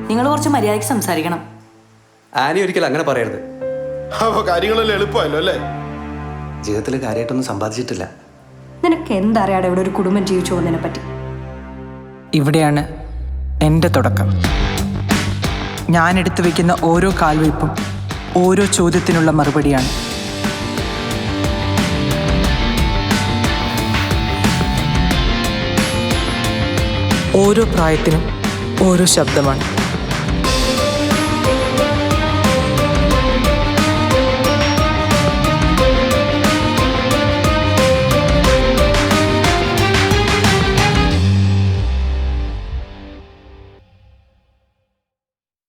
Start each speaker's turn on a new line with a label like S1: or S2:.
S1: നിങ്ങൾ കുറച്ച് മര്യാദയ്ക്ക് സംസാരിക്കണം.
S2: ആനി ഒരിക്കലും അങ്ങനെ പറയരുത്.
S3: അപ്പോൾ കാര്യങ്ങളെല്ലാം എളുപ്പമല്ലോ അല്ലേ?
S2: ജീവിതത്തിൽ കാര്യമായിട്ടൊന്നും സമ്പാദിച്ചിട്ടില്ല.
S1: നിനക്ക് എന്തറിയാടെ ഇവിടെ ഒരു കുടുംബം ജീവിച്ചു പോകുന്നതിനെ പറ്റി?
S4: ഇവിടെയാണ് എൻ്റെ തുടക്കം. ഞാൻ എടുത്തു വയ്ക്കുന്ന ഓരോ കാൽവയ്പും ഓരോ ചോദ്യത്തിനുള്ള മറുപടിയാണ്. ഓരോ പ്രായത്തിനും ഓരോ ശബ്ദമാണ്.